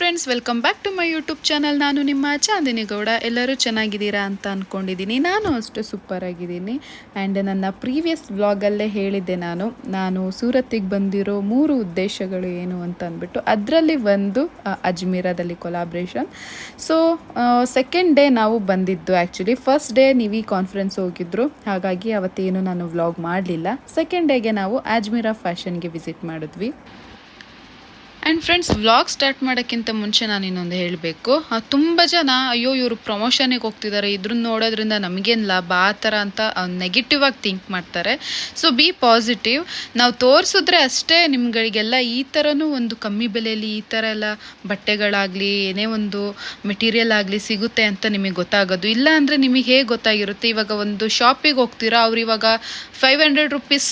Friends, welcome back to my YouTube channel. ನಾನು ನಿಮ್ಮ ಚಾಂದಿನಿ ಗೌಡ. ಎಲ್ಲರೂ ಚೆನ್ನಾಗಿದ್ದೀರಾ ಅಂತ ಅಂದ್ಕೊಂಡಿದ್ದೀನಿ. ನಾನು ಅಷ್ಟು ಸೂಪರ್ ಆಗಿದ್ದೀನಿ. ಆ್ಯಂಡ್ ನನ್ನ ಪ್ರೀವಿಯಸ್ ವ್ಲಾಗಲ್ಲೇ ಹೇಳಿದ್ದೆ ನಾನು ಸೂರತ್ತಿಗೆ ಬಂದಿರೋ 3 ಉದ್ದೇಶಗಳು ಏನು ಅಂತ ಅಂದ್ಬಿಟ್ಟು. ಅದರಲ್ಲಿ ಒಂದು ಅಜ್ಮೀರದಲ್ಲಿ ಕೊಲಾಬ್ರೇಷನ್. ಸೊ ಸೆಕೆಂಡ್ ಡೇ ನಾವು ಬಂದಿದ್ದು. ಆ್ಯಕ್ಚುಲಿ ಫಸ್ಟ್ ಡೇ ನೀವು ಈ ಕಾನ್ಫರೆನ್ಸ್ ಹೋಗಿದ್ರು, ಹಾಗಾಗಿ ಅವತ್ತೇನು ನಾನು ವ್ಲಾಗ್ ಮಾಡಲಿಲ್ಲ. ಸೆಕೆಂಡ್ ಡೇಗೆ ನಾವು ಅಜ್ಮೀರಾ ಫ್ಯಾಷನ್ಗೆ ವಿಸಿಟ್ ಮಾಡಿದ್ವಿ. ಆ್ಯಂಡ್ ಫ್ರೆಂಡ್ಸ್, ವ್ಲಾಗ್ ಸ್ಟಾರ್ಟ್ ಮಾಡೋಕ್ಕಿಂತ ಮುಂಚೆ ನಾನು ಇನ್ನೊಂದು ಹೇಳಬೇಕು. ತುಂಬ ಜನ ಅಯ್ಯೋ ಇವರು ಪ್ರಮೋಷನಿಗೆ ಹೋಗ್ತಿದ್ದಾರೆ, ಇದ್ರನ್ನ ನೋಡೋದ್ರಿಂದ ನಮಗೇನು ಲಾಭ ಆ ಥರ ಅಂತ ನೆಗೆಟಿವ್ ಆಗಿ ಥಿಂಕ್ ಮಾಡ್ತಾರೆ. So B positive. ನಾವು ತೋರಿಸಿದ್ರೆ ಅಷ್ಟೇ ನಿಮ್ಗಳಿಗೆಲ್ಲ ಈ ಥರನೂ ಒಂದು ಕಮ್ಮಿ ಬೆಲೆಯಲ್ಲಿ ಈ ಥರ ಎಲ್ಲ ಬಟ್ಟೆಗಳಾಗಲಿ ಏನೇ ಒಂದು ಮೆಟೀರಿಯಲ್ ಆಗಲಿ ಸಿಗುತ್ತೆ ಅಂತ ನಿಮಗೆ ಗೊತ್ತಾಗೋದು. ಇಲ್ಲ ಅಂದರೆ ನಿಮಗೆ ಹೇಗೆ ಗೊತ್ತಾಗಿರುತ್ತೆ? ಇವಾಗ ಒಂದು ಶಾಪಿಗೆ ಹೋಗ್ತೀರಾ, ಅವ್ರು ಇವಾಗ 500 ರುಪೀಸ್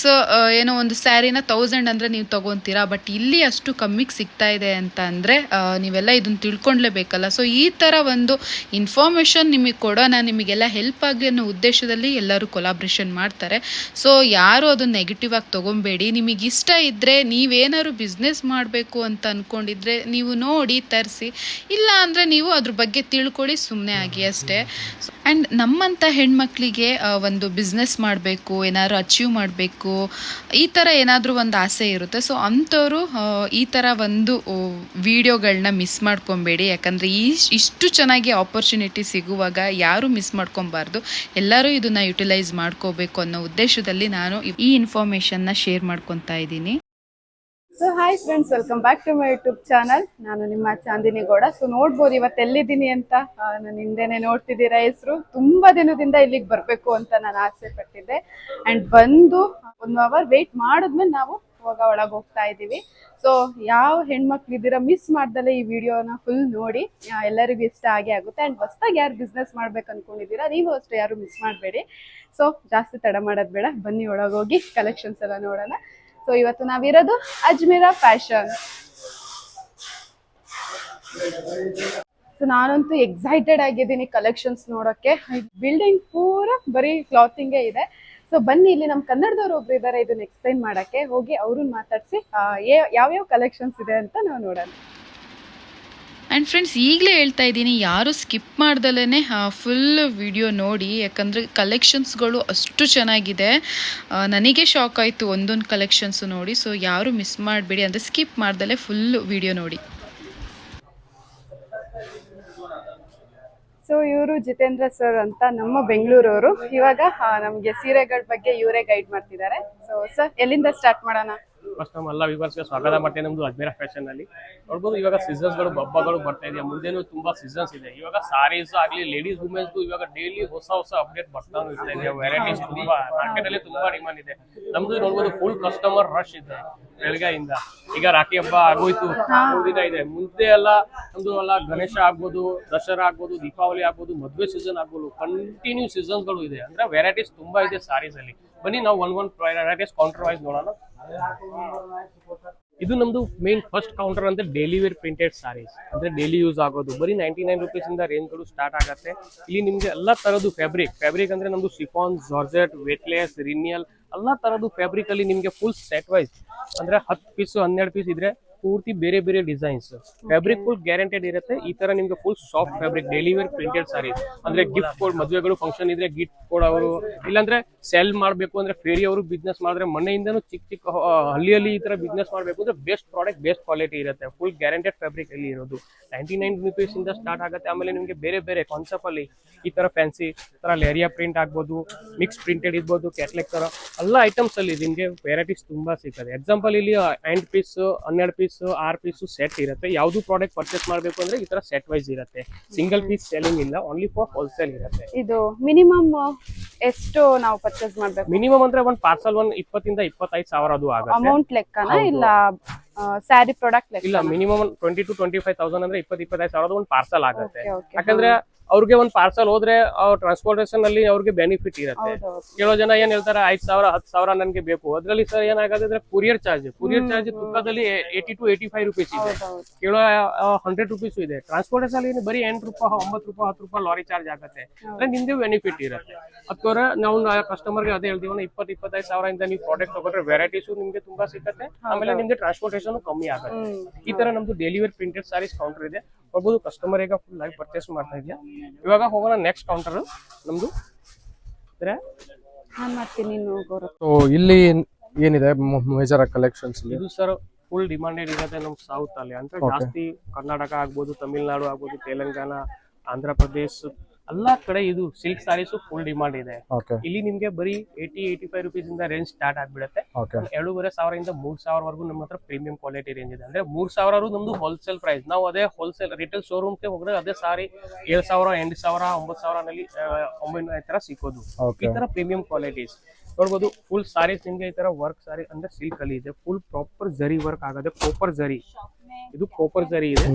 ಏನೋ ಒಂದು ಸ್ಯಾರಿನ 1000 ಅಂದರೆ ನೀವು ತೊಗೊತೀರಾ. ಬಟ್ ಇಲ್ಲಿ ಅಷ್ಟು ಕಮ್ಮಿಗೆ ಸಿಗ್ತಾ ಇದೆ ಅಂತ ಅಂದರೆ ನೀವೆಲ್ಲ ಇದನ್ನು ತಿಳ್ಕೊಳ್ಲೇಬೇಕಲ್ಲ. ಸೊ ಈ ಥರ ಒಂದು ಇನ್ಫಾರ್ಮೇಷನ್ ನಿಮಗೆ ಕೊಡೋಣ, ನಿಮಗೆಲ್ಲ ಹೆಲ್ಪ್ ಆಗಲಿ ಅನ್ನೋ ಉದ್ದೇಶದಲ್ಲಿ ಎಲ್ಲರೂ ಕೊಲಾಬ್ರೇಷನ್ ಮಾಡ್ತಾರೆ. ಸೊ ಯಾರು ಅದನ್ನು ನೆಗೆಟಿವ್ ಆಗಿ ತೊಗೊಬೇಡಿ. ನಿಮಗೆ ಇಷ್ಟ ಇದ್ದರೆ, ನೀವೇನಾದ್ರು ಬಿಸ್ನೆಸ್ ಮಾಡಬೇಕು ಅಂತ ಅಂದ್ಕೊಂಡಿದ್ರೆ ನೀವು ನೋಡಿ ತರಿಸಿ. ಇಲ್ಲ ಅಂದರೆ ನೀವು ಅದ್ರ ಬಗ್ಗೆ ತಿಳ್ಕೊಳ್ಳಿ, ಸುಮ್ಮನೆ ಆಗಿ ಅಷ್ಟೇ. ಆ್ಯಂಡ್ ನಮ್ಮಂಥ ಹೆಣ್ಮಕ್ಳಿಗೆ ಒಂದು ಬಿಸ್ನೆಸ್ ಮಾಡಬೇಕು, ಏನಾದ್ರು ಅಚೀವ್ ಮಾಡಬೇಕು, ಈ ಥರ ಏನಾದರೂ ಒಂದು ಆಸೆ ಇರುತ್ತೆ. ಸೊ ಅಂಥವ್ರು ಈ ಥರ ಒಂದು ವಿಡಿಯೋಗಳನ್ನ ಮಿಸ್ ಮಾಡ್ಕೊಬೇಡಿ. ಯಾಕಂದರೆ ಇಷ್ಟು ಚೆನ್ನಾಗಿ ಆಪರ್ಚುನಿಟಿ ಸಿಗುವಾಗ ಯಾರೂ ಮಿಸ್ ಮಾಡ್ಕೊಬಾರ್ದು. ಎಲ್ಲರೂ ಇದನ್ನು ಯುಟಿಲೈಸ್ ಮಾಡ್ಕೋಬೇಕು ಅನ್ನೋ ಉದ್ದೇಶದಲ್ಲಿ ನಾನು ಈ ಇನ್ಫಾರ್ಮೇಷನ್ನ ಶೇರ್ ಮಾಡ್ಕೊತಾ ಇದ್ದೀನಿ. So hi friends, welcome back to my YouTube channel. ನಾನು ನಿಮ್ಮ ಚಾಂದಿನಿ ಗೌಡ. ಸೊ ನೋಡ್ಬೋದು ಇವತ್ತು ಎಲ್ಲಿದ್ದೀನಿ ಅಂತ. ನಾನು ಹಿಂದೆನೆ ನೋಡ್ತಿದ್ದೀರಾ ಹೆಸರು. ತುಂಬಾ ದಿನದಿಂದ ಇಲ್ಲಿಗೆ ಬರಬೇಕು ಅಂತ ನಾನು ಆಸೆ ಪಟ್ಟಿದ್ದೆ. ಆ್ಯಂಡ್ ಬಂದು 1 ಅವರ್ ವೆಯ್ಟ್ ಮಾಡಿದ್ಮೇಲೆ ನಾವು ಇವಾಗ ಒಳಗೆ ಹೋಗ್ತಾ ಇದ್ದೀವಿ. ಸೊ ಯಾವ ಹೆಣ್ಮಕ್ಳಿದ್ದೀರಾ ಮಿಸ್ ಮಾಡ್ದಲ್ಲೇ ಈ ವಿಡಿಯೋನ ಫುಲ್ ನೋಡಿ, ಎಲ್ಲರಿಗೂ ಇಷ್ಟ ಆಗೇ ಆಗುತ್ತೆ. ಆ್ಯಂಡ್ ಹೊಸ್ದಾಗಿ ಯಾರು ಬಿಸ್ನೆಸ್ ಮಾಡ್ಬೇಕು ಅನ್ಕೊಂಡಿದ್ದೀರಾ, ನೀವು ಅಷ್ಟು ಯಾರು ಮಿಸ್ ಮಾಡಬೇಡಿ. ಸೊ ಜಾಸ್ತಿ ತಡ ಮಾಡೋದು ಬೇಡ, ಬನ್ನಿ ಒಳಗೋಗಿ ಕಲೆಕ್ಷನ್ಸ್ ಎಲ್ಲ ನೋಡೋಣ. ಸೊ ಇವತ್ತು ನಾವಿರೋದು ಅಜ್ಮೀರಾ ಫ್ಯಾಷನ್. ಸೊ ನಾನಂತೂ ಎಕ್ಸೈಟೆಡ್ ಆಗಿದ್ದೀನಿ ಕಲೆಕ್ಷನ್ಸ್ ನೋಡೋಕ್ಕೆ. ಬಿಲ್ಡಿಂಗ್ ಪೂರ ಬರೀ ಕ್ಲಾತಿಂಗೇ ಇದೆ. ಸೊ ಬನ್ನಿ, ಇಲ್ಲಿ ನಮ್ಮ ಕನ್ನಡದವ್ರು ಒಬ್ರು ಇದ್ದಾರೆ ಇದನ್ನ ಎಕ್ಸ್ಪ್ಲೈನ್ ಮಾಡಕ್ಕೆ. ಹೋಗಿ ಅವ್ರನ್ನ ಮಾತಾಡಿಸಿ ಯಾವ್ಯಾವ ಕಲೆಕ್ಷನ್ಸ್ ಇದೆ ಅಂತ ನಾವು ನೋಡೋಣ. ಆ್ಯಂಡ್ ಫ್ರೆಂಡ್ಸ್, ಈಗಲೇ ಹೇಳ್ತಾ ಇದ್ದೀನಿ, ಯಾರು ಸ್ಕಿಪ್ ಮಾಡ್ದಲೇ ಫುಲ್ ವಿಡಿಯೋ ನೋಡಿ. ಯಾಕಂದರೆ ಕಲೆಕ್ಷನ್ಸ್ಗಳು ಅಷ್ಟು ಚೆನ್ನಾಗಿದೆ. ನನಗೆ ಶಾಕ್ ಆಯಿತು ಒಂದೊಂದು ಕಲೆಕ್ಷನ್ಸು ನೋಡಿ. ಸೊ ಯಾರು ಮಿಸ್ ಮಾಡಬೇಡಿ, ಅಂದರೆ ಸ್ಕಿಪ್ ಮಾಡ್ದಲೇ ಫುಲ್ ವಿಡಿಯೋ ನೋಡಿ. ಸೊ ಇವರು ಜಿತೇಂದ್ರ ಸರ್ ಅಂತ, ನಮ್ಮ ಬೆಂಗಳೂರವರು. ಇವಾಗ ನಮಗೆ ಸೀರೆಗಳ ಬಗ್ಗೆ ಇವರೇ ಗೈಡ್ ಮಾಡ್ತಿದ್ದಾರೆ. ಸೊ ಸರ್, ಎಲ್ಲಿಂದ ಸ್ಟಾರ್ಟ್ ಮಾಡೋಣ? ಫಸ್ಟ್ ನಮ್ಮ ಎಲ್ಲ ವ್ಯೂವರ್ಸ್ಗೆ ಸ್ವಾಗತ ಮಾಡ್ತೇನೆ ನಮ್ದು ಅಜ್ಮೀರಾ ಫ್ಯಾಷನ್ ಅಲ್ಲಿ. ನೋಡ್ಬೋದು ಇವಾಗ ಸೀಸನ್ಸ್ಗಳು ಹಬ್ಬಗಳು ಬರ್ತಾ ಇದೆ, ಮುಂದೆನೂ ತುಂಬಾ ಸೀಸನ್ಸ್ ಇದೆ. ಇವಾಗ ಸಾರೀಸ್ ಆಗಲಿ, ಲೇಡೀಸ್ ವುಮೆನ್ಸ್ ಇವಾಗ ಡೈಲಿ ಹೊಸ ಅಪ್ಡೇಟ್ ಬರ್ತಾನು ಇರ್ತಾ ಇದೆ. ವೆರೈಟೀಸ್ ತುಂಬಾ ಮಾರ್ಕೆಟ್ ಅಲ್ಲಿ ತುಂಬಾ ಡಿಮಾಂಡ್ ಇದೆ. ನಮ್ದು ನೋಡ್ಬೋದು ಫುಲ್ ಕಸ್ಟಮರ್ ರಶ್ ಇದೆ ಬೆಳಗ್ಗೆಯಿಂದ. ಈಗ ರಾಖಿ ಹಬ್ಬ ಆಗೋಯ್ತು, ದಿನ ಇದೆ. ಮುಂದೆ ಎಲ್ಲ ನಮ್ದು ಎಲ್ಲ ಗಣೇಶ ಆಗ್ಬೋದು, ದಸರಾ ಆಗ್ಬೋದು, ದೀಪಾವಳಿ ಆಗ್ಬೋದು, ಮದುವೆ ಸೀಸನ್ ಆಗ್ಬೋದು, ಕಂಟಿನ್ಯೂ ಸೀಸನ್ಸ್ಗಳು ಇದೆ. ಅಂದ್ರೆ ವೆರೈಟೀಸ್ ತುಂಬಾ ಇದೆ ಸಾರೀಸ್ ಅಲ್ಲಿ. ಬನ್ನಿ ನಾವು ಒಂದ್ ವೆರೈಟೀಸ್ ಕೌಂಟರ್ ವೈಸ್ ನೋಡೋಣ. ಇದು ನಮ್ದು ಮೇನ್ ಫಸ್ಟ್ ಕೌಂಟರ್ ಅಂದ್ರೆ ಡೈಲಿ ವೇರ್ ಪ್ರಿಂಟೆಡ್ ಸಾರೀಸ್, ಅಂದ್ರೆ ಡೈಲಿ ಯೂಸ್ ಆಗೋದು. ಬರೀ 99 ರುಪೀಸ್ ಇಂದ ರೇಂಜ್ ಗಳು ಸ್ಟಾರ್ಟ್ ಆಗುತ್ತೆ. ಇಲ್ಲಿ ನಿಮ್ಗೆ ಎಲ್ಲಾ ತರದ್ದು ಫ್ಯಾಬ್ರಿಕ್ ಅಂದ್ರೆ ನಮ್ದು ಶಿಫಾನ್, ಜಾರ್ಜೆಟ್, ವೇಟ್ಲೆಸ್, ರಿನಿಯಲ್ ಎಲ್ಲಾ ತರದ್ದು ಫ್ಯಾಬ್ರಿಕ್ ಅಲ್ಲಿ ನಿಮ್ಗೆ ಫುಲ್ ಸೆಟ್ ವೈಸ್ ಅಂದ್ರೆ 10 ಪೀಸ್ 12 ಪೀಸ್ ಇದ್ರೆ ಪೂರ್ತಿ ಬೇರೆ ಬೇರೆ ಡಿಸೈನ್ಸ್. ಫ್ಯಾಬ್ರಿಕ್ ಫುಲ್ ಗ್ಯಾರಂಟೆಡ್ ಇರುತ್ತೆ. ಈ ತರ ನಿಮ್ಗೆ full soft fabric daily wear printed sarees, ಅಂದ್ರೆ ಗಿಫ್ಟ್ ಕೊಡ್, ಮದುವೆಗಳು ಫಂಕ್ಷನ್ ಇದ್ರೆ ಗಿಫ್ಟ್ ಕೊಡೋರು, ಇಲ್ಲಾಂದ್ರೆ ಸೆಲ್ ಮಾಡ್ಬೇಕು ಅಂದ್ರೆ ಫೇರಿ ಅವರು ಬಿಸ್ನೆಸ್ ಮಾಡಿದ್ರೆ, ಮನೆಯಿಂದನೂ ಚಿಕ್ಕ ಹಳ್ಳಿಯಲ್ಲಿ ಈ ತರ ಬಿಸ್ನೆಸ್ ಮಾಡ್ಬೇಕು ಅಂದ್ರೆ ಬೆಸ್ಟ್ ಪ್ರಾಡಕ್ಟ್, ಬೆಸ್ಟ್ ಕ್ವಾಲಿಟಿ ಇರುತ್ತೆ. ಫುಲ್ ಗ್ಯಾರಂಟೆಡ್ ಫ್ಯಾಬ್ರಿಕ್ ಅಲ್ಲಿ ಇರೋದು. 99 ರುಪೀಸ್ ಇಂದ ಸ್ಟಾರ್ಟ್ ಆಗುತ್ತೆ. ಆಮೇಲೆ ನಿಮ್ಗೆ ಬೇರೆ ಬೇರೆ ಕಾನ್ಸೆಪ್ಟ್ ಅಲ್ಲಿ ಈ ತರ ಫ್ಯಾನ್ಸಿ ತರ ಲೇರಿಯಾ ಪ್ರಿಂಟ್ ಆಗ್ಬೋದು, ಮಿಕ್ಸ್ ಪ್ರಿಂಟೆಡ್ ಇರ್ಬೋದು, ಕ್ಯಾಟ್ಲೆಕ್ ತರ ಎಲ್ಲ ಐಟಮ್ಸ್ ಅಲ್ಲಿ ನಿಮ್ಗೆ ವೆರೈಟೀಸ್ ತುಂಬಾ ಸಿಗ್ತದೆ. ಎಕ್ಸಾಂಪಲ್ ಇಲ್ಲಿ 8 ಪೀಸ್ 12 ಪೀಸ್ 6 ಪೀಸ್ ಸೆಟ್ ಇರುತ್ತೆ. ಯಾವ್ದು ಪ್ರಾಡಕ್ಟ್ ಪರ್ಚೇಸ್ ಮಾಡ್ಬೇಕು ಅಂದ್ರೆ ಈ ತರ ಸೆಟ್ ವೈಸ್ ಇರುತ್ತೆ. ಸಿಂಗಲ್ ಪೀಸ್ ಸೆಲ್ಲಿಂಗ್ ಇಲ್ಲ, ಓನ್ಲಿ ಫಾರ್ ಹೋಲ್ಸೇಲ್ ಇರುತ್ತೆ. ಇದು ಮಿನಿಮಮ್ ಎಷ್ಟು ನಾವು ಪರ್ಚೇಸ್ ಮಾಡ್ಬೇಕು? ಮಿನಿಮಮ್ ಅಂದ್ರೆ ಒಂದು ಪಾರ್ಸಲ್ 20 ಇಂದ 25 ಸಾವಿರ ಅದು ಆಗುತ್ತೆ. ಅಮೌಂಟ್ ಲೆಕ್ಕನ ಇಲ್ಲ ಸ್ಯಾರಿ ಪ್ರಾಡಕ್ಟ್ ಲೆಕ್ಕ? ಇಲ್ಲ, ಮಿನಿಮಮ್ 20 to 25,000 ಅಂದ್ರೆ 20-25 ಸಾವಿರದ ಒಂದು ಪಾರ್ಸಲ್ ಆಗುತ್ತೆ. Okay. ಯಾಕಂದ್ರೆ ಅವ್ರಿಗೆ ಒಂದು ಪಾರ್ಸಲ್ ಹೋದ್ರೆ ಟ್ರಾನ್ಸ್ಪೋರ್ಟೇಷನ್ ಅಲ್ಲಿ ಅವ್ರಿಗೆ ಬೆನಿಫಿಟ್ ಇರುತ್ತೆ. ಕೆಲವು ಜನ ಏನ್ ಹೇಳ್ತಾರೆ 5,000 10,000 ನನ್ಗೆ ಬೇಕು. ಅದ್ರಲ್ಲಿ ಸರ್ ಏನಾಗುತ್ತೆ, ಕೊರಿಯರ್ ಚಾರ್ಜ್ ತೂಕದಲ್ಲಿ 80 to 85 ರುಪೀಸ್ ಇದೆ. ಕೆಲವು 100 ರುಪೀಸ್ ಇದೆ. ಟ್ರಾನ್ಸ್ಪೋರ್ಟೇಷನ್ ಅಲ್ಲಿ ಬರೀ 8 ರೂಪಾಯಿ 9 ರೂಪಾಯಿ 10 ರೂಪಾಯಿ ಲಾರಿ ಚಾರ್ಜ್ ಆಗುತ್ತೆ. ಅಂದ್ರೆ ನಿಮ್ದೇ ಬೆನಿಫಿಟ್ ಇರುತ್ತೆ. ಅಥವಾ ನಾವು ಕಸ್ಟಮರ್ಗೆ ಅದೇ ಹೇಳ್ತೀವಿ 20-25 ಸಾವಿರದಿಂದ ನೀವು ಪ್ರಾಡಕ್ಟ್ ತಗೊಂಡ್ರೆ ವೆರೈಟೀಸು ನಿಮ್ಗೆ ತುಂಬಾ ಸಿಗುತ್ತೆ, ಆಮೇಲೆ ನಿಮ್ಗೆ ಟ್ರಾನ್ಸ್ಪೋರ್ಟೇಷನ್ ಕಮ್ಮಿ ಆಗುತ್ತೆ. ಈ ತರ ನಮ್ದು daily wear printed sarees counter ಇದೆ. ನೋಡ್ಬೋದು ಕಸ್ಟಮರ್ ಈಗ ಫುಲ್ ಆಗಿ ಪರ್ಚೇಸ್ ಮಾಡ್ತಾ ಇದೆಯಾ. ಇವಾಗ ಹೋಗೋಣ ನೆಕ್ಸ್ಟ್ ಕೌಂಟರ್ ನಮ್ದು. ನಾನ್ ಮಾಡ್ತೀನಿ ಸೊ ಇಲ್ಲಿ ಏನಿದೆ ಮೇಜರ್ ಕಲೆಕ್ಷನ್ಸ್? ಇದು ಸರ್ ಫುಲ್ ಡಿಮಾಂಡೆಡ್ ಇರುತ್ತೆ ನಮ್ ಸೌತ್ ಅಲ್ಲಿ, ಅಂದ್ರೆ ಜಾಸ್ತಿ ಕರ್ನಾಟಕ ಆಗ್ಬೋದು, ತಮಿಳ್ನಾಡು ಆಗ್ಬೋದು, ತೆಲಂಗಾಣ, ಆಂಧ್ರ ಪ್ರದೇಶ್ ಎಲ್ಲಾ ಕಡೆ ಇದು ಸಿಲ್ಕ್ ಸಾರೀಸ್ ಫುಲ್ ಡಿಮಾಂಡ್ ಇದೆ. ಇಲ್ಲಿ ನಿಮ್ಗೆ ಬರೀ 80-85 ರುಪೀಸ್ ಇಂದ ರೇಂಜ್ ಸ್ಟಾರ್ಟ್ ಆಗ್ಬಿಡುತ್ತೆ. 2,500 ಇಂದ 3,000 ವರೆಗೂ ನಮ್ಮ ಹತ್ರ ಪ್ರೀಮಿಯಂ ಕ್ವಾಲಿಟಿ ರೇಂಜ್ ಇದೆ. ಅಂದ್ರೆ 3,000 ನಮ್ದು ಹೋಲ್ಸೇಲ್ ಪ್ರೈಸ್. ನಾವು ಅದೇ ಹೋಲ್ಸೇಲ್ ರಿಟೇಲ್ ಶೋರೂಮ್ ಹೋದ್ರೆ ಅದೇ ಸಾರಿ 7,000, 8,000, 9,000 ನಲ್ಲಿ 900 ತರ ಸಿಕ್ಕೋದು. ಈ ತರ ಪ್ರೀಮಿಯಂ ಕ್ವಾಲಿಟೀಸ್ ನೋಡ್ಬೋದು. ಫುಲ್ ಸಾರೀಸ್ ನಿಮ್ಗೆ ಈ ತರ ವರ್ಕ್ ಸಾರಿ ಅಂದ್ರೆ ಸಿಲ್ಕ್ ಅಲ್ಲಿ ಇದೆ. ಫುಲ್ ಪ್ರಾಪರ್ ಜರಿ ವರ್ಕ್ ಆಗುತ್ತೆ, ಕೋಪರ್ ಜರಿ. ಇದು ಕೋಪರ್ ಜರಿ ಇದೆ.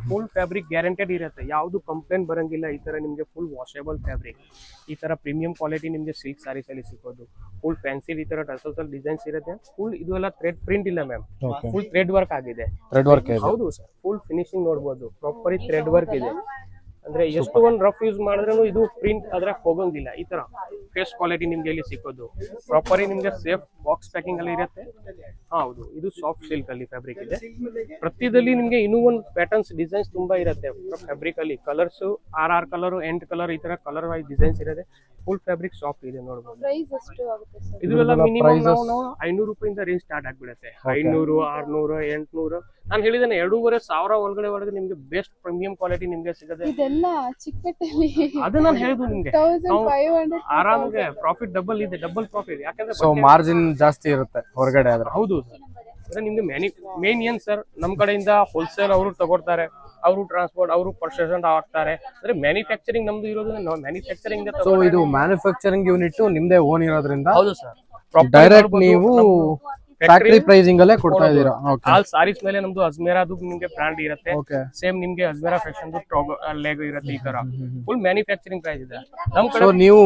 ಫುಲ್ ಫ್ಯಾಬ್ರಿಕ್ ಗ್ಯಾರಂಟೆಡ್ ಇರುತ್ತೆ, ಯಾವ್ದು ಕಂಪ್ಲೇಂಟ್ ಬರಂಗಿಲ್ಲ. ಈ ತರ ನಿಮ್ಗೆ ಫುಲ್ ವಾಷೇಬಲ್ ಫ್ಯಾಬ್ರಿಕ್, ಈ ತರ ಪ್ರೀಮಿಯಂ ಕ್ವಾಲಿಟಿ ನಿಮ್ಗೆ ಸಿಲ್ಕ್ ಸಾರೀಸ್ ಅಲ್ಲಿ ಸಿಗೋದು. ಫುಲ್ ಫ್ಯಾನ್ಸಿ ಈ ತರ ಟಸಲ್ಸ್ ಡಿಸೈನ್ಸ್ ಇರುತ್ತೆ. ಫುಲ್ ಇದು ಎಲ್ಲ ಥ್ರೆಡ್ ಪ್ರಿಂಟ್ ಇಲ್ಲ ಮ್ಯಾಮ್, ಫುಲ್ ಥ್ರೆಡ್ ವರ್ಕ್ ಆಗಿದೆ. ಹೌದು ಸರ್, ಫುಲ್ ಫಿನಿಶಿಂಗ್ ನೋಡ್ಬೋದು, ಪ್ರಾಪರ್ ಥ್ರೆಡ್ ವರ್ಕ್ ಇದೆ. ಅಂದ್ರೆ ಎಷ್ಟು ಒಂದ್ ರಫ್ ಯೂಸ್ ಮಾಡಿದ್ರೂ ಇದು ಪ್ರಿಂಟ್ ಆದ್ರೆ ಹೋಗಂಗಿಲ್ಲ. ಈ ತರ ಫೇಸ್ ಕ್ವಾಲಿಟಿ ನಿಮ್ಗೆ ಇಲ್ಲಿ ಸಿಕ್ಕೋದು. ಪ್ರಾಪರಿ ನಿಮ್ಗೆ ಸೇಫ್ ಬಾಕ್ಸ್ ಪ್ಯಾಕಿಂಗ್ ಅಲ್ಲಿ ಇರುತ್ತೆ. ಹೌದು, ಇದು ಸಾಫ್ಟ್ ಸಿಲ್ಕ್ ಅಲ್ಲಿ ಫ್ಯಾಬ್ರಿಕ್ ಇದೆ. ಪ್ರತಿದಲ್ಲಿ ನಿಮ್ಗೆ ಇನ್ನೂ ಒಂದು ಪ್ಯಾಟರ್ನ್ಸ್ ಡಿಸೈನ್ಸ್ ತುಂಬಾ ಇರುತ್ತೆ ಫ್ಯಾಬ್ರಿಕ್ ಅಲ್ಲಿ. ಕಲರ್ಸ್ ಆರ್ ಕಲರ್, ಎಂಟ್ ಕಲರ್, ಈ ತರ ಕಲರ್ ವೈಸ್ ಡಿಸೈನ್ಸ್ ಇರುತ್ತೆ. ಫುಲ್ ಫ್ಯಾಬ್ರಿಕ್ ಸಾಫ್ಟ್ ಇದೆ ನೋಡ್ಬೋದು. ಇದೆಲ್ಲ ಮಿನಿಮಮ್ ನಾವು 500 ರೂಪಾಯಿಂದ ರೇಂಜ್ ಸ್ಟಾರ್ಟ್ ಆಗ್ಬಿಡುತ್ತೆ. 500, 600, 800. ನಾನು ಹೇಳಿದ್ದೇನೆ 2,500 ಒಳಗಡೆ ನಿಮ್ಗೆ ಬೆಸ್ಟ್ ಪ್ರೀಮಿಯಂ ಕ್ವಾಲಿಟಿ ನಿಮ್ಗೆ ಸಿಗುತ್ತೆ. ಇದೆಲ್ಲ ಚಿಕ್ಕಪೇಟೆಯಲ್ಲಿ ಅದು ನಾನು ಹೇಳಿದ್ದು ನಿಮ್ಗೆ 1,500 ಆರಾಮ್ಗೆ ಪ್ರಾಫಿಟ್ ಡಬಲ್ ಇದೆ, ಡಬಲ್ ಪ್ರಾಫಿಟ್. ಯಾಕಂದ್ರೆ ಸೊ ಮಾರ್ಜಿನ್ ಜಾಸ್ತಿ ಇರುತ್ತೆ ಹೊರಗಡೆ ಆದ್ರೆ. ಹೌದು ಸರ್, ಅಂದ್ರೆ ನಿಮ್ಗೆ ಮೇನ್ ಏನ್ ಸರ್, ನಮ್ ಕಡೆಯಿಂದ ಹೋಲ್ಸೇಲ್ ಅವರು ತಗೊಳ್ತಾರೆ, ಅವರು ಟ್ರಾನ್ಸ್ಪೋರ್ಟ್, ಅವರು ಪರ್ಚೇಸ್ ಆಗ್ತಾರೆ. ಅಂದ್ರೆ ಮ್ಯಾನುಫ್ಯಾಕ್ಚರಿಂಗ್ ನಮ್ದು ಇರೋದ್ರಿಂದ ನಾವು ಮ್ಯಾನುಫ್ಯಾಕ್ಚರಿಂಗ್. ಸೊ ಇದು ಮ್ಯಾನುಫ್ಯಾಕ್ಚರಿಂಗ್ ಯೂನಿಟ್ ನಿಮ್ದೇ ಓನ್ ಇರೋದ್ರಿಂದ ಹೌದು ಸರ್, ಡೈರೆಕ್ಟ್ ನೀವು ಫ್ಯಾಕ್ಟರಿ ಪ್ರೈಸಿಂಗ್ ಅಲ್ಲೇ ಕೊಡ್ತಾ ಇದೀರಾ? ಆಲ್ ಸಾರೀಸ್ ಮೇಲೆ ನಮ್ದು ಅಜ್ಮೇರಾದು ನಿಮ್ಗೆ ಬ್ರಾಂಡ್ ಇರುತ್ತೆ. ಸೇಮ್ ನಿಮ್ಗೆ ಅಜ್ಮೇರಾ ಫ್ಯಾಷನ್ ಲೆಗ್ ಇರುತ್ತೆ. ಈ ತರ ಫುಲ್ ಮ್ಯಾನುಫ್ಯಾಕ್ಚರಿಂಗ್ ಪ್ರೈಸ್ ಇದೆ ನಮ್ ಕಡೆ. ನೀವು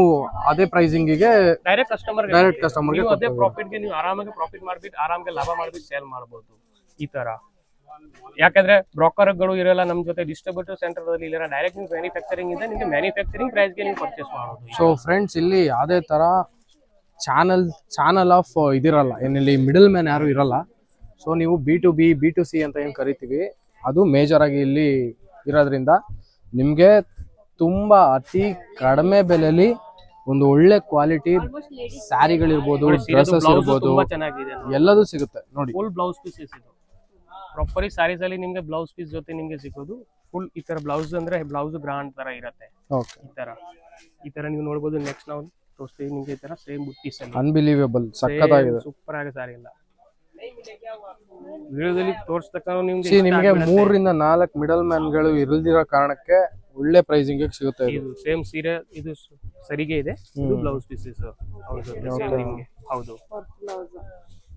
ಅದೇ ಪ್ರೈಸಿಂಗ್ ಗೆ ಡೈರೆಕ್ಟ್ ಕಸ್ಟಮರ್ ಗೆ ಅದೇ ಪ್ರಾಫಿಟ್ ಗೆ ನೀವು ಆರಾಮಾಗಿ ಪ್ರಾಫಿಟ್ ಮಾಡ್ಬಿಟ್ಟು ಆರಾಮಾಗಿ ಲಾಭ ಮಾಡ್ಬಿಟ್ಟು ಸೇಲ್ ಮಾಡಬಹುದು. ಈ ತರ ಯಾಕಂದ್ರೆ ಬ್ರೋಕರ್ ಗಳು ಇರಲ್ಲ ನಮ್ ಜೊತೆ, ಡಿಸ್ಟ್ರಿಬ್ಯೂಟರ್ ಸೆಂಟರ್ ಅಲ್ಲಿ ಇಲ್ಲ. ಡೈರೆಕ್ಟ್ ನೀವು ಮ್ಯಾನುಫ್ಯಾಕ್ಚರಿಂಗ್ ಇಂದ ನಿಮ್ಗೆ ಮ್ಯಾನುಫ್ಯಾಕ್ಚರಿಂಗ್ ಪ್ರೈಸ್ ಗೆ ನೀವು ಪರ್ಚೇಸ್ ಮಾಡಬಹುದು. ಸೊ ಫ್ರೆಂಡ್ಸ್, ಇಲ್ಲಿ ಅದೇ ತರ ಚಾನಲ್ ಆಫ್ ಇದಿರಲ್ಲ, ಏನಿಲ್ಲಿ ಮಿಡಲ್ ಮ್ಯಾನ್ ಯಾರು ಇರಲ್ಲ. ಸೊ ನೀವು B2B, B2C ಅಂತ ಏನ್ ಕರಿತೀವಿ, ಅದು ಮೇಜರ್ ಆಗಿ ಇಲ್ಲಿ ಇರೋದ್ರಿಂದ ನಿಮ್ಗೆ ತುಂಬಾ ಅತಿ ಕಡಿಮೆ ಬೆಲೆಯಲ್ಲಿ ಒಂದು ಒಳ್ಳೆ ಕ್ವಾಲಿಟಿ ಸ್ಯಾರಿಗಳಿರ್ಬೋದು, ಡ್ರೆಸ್ಸಸ್ ಇರ್ಬೋದು, ಎಲ್ಲದೂ ಸಿಗುತ್ತೆ ನೋಡಿ. ಫುಲ್ ಬ್ಲೌಸ್ ಪೀಸಸ್ ಇದು ಪ್ರಾಪರಿ ಸಾರೀಸ್ ಅಲ್ಲಿ ನಿಮ್ಗೆ ಬ್ಲೌಸ್ ಪೀಸ್ ಜೊತೆ ನಿಮ್ಗೆ ಸಿಗೋದು. ಫುಲ್ ಈ ತರ ಬ್ಲೌಸ್ ಅಂದ್ರೆ ಬ್ಲೌಸ್ ಗ್ರಾಂಡ್ ತರ ಇರುತ್ತೆ. ಈ ತರ ನೀವು ನೋಡಬಹುದು. ನೆಕ್ಸ್ಟ್ ನಾವು ತೋರಿಸ್ತೀವಿ ನಿಮ್ಗೆ ಈ ತರ ಸೇಮ್ ಬುಟ್ಟೀಸ್ ಅಲ್ಲಿ. ಅನ್ಬಿಲೀವೇಬಲ್, ಸಕ್ಕತ್ತಾಗಿದೆ, ಸೂಪರ್ ಆಗಿ ಸಾರಿ ಇಲ್ಲ. ವಿಡಿಯೋದಲ್ಲಿ ತೋರಿಸ್ತಕ್ಕ ನಿಮ್ಗೆ 3 ರಿಂದ 4 ಮಿಡಲ್ ಮ್ಯಾನ್ ಗಳು ಇರಲ್ದಿರೋ ಕಾರಣಕ್ಕೆ ಒಳ್ಳೆ ಪ್ರೈಸಿಂಗ್ ಸಿಗುತ್ತೆ. ಇದು ಸೇಮ್ ಸೀರೆ, ಇದು ಸರಿಗೆ ಇದೆ, ಇದು ಬ್ಲೌಸ್ ಪೀಸಸ್. ಹೌದು,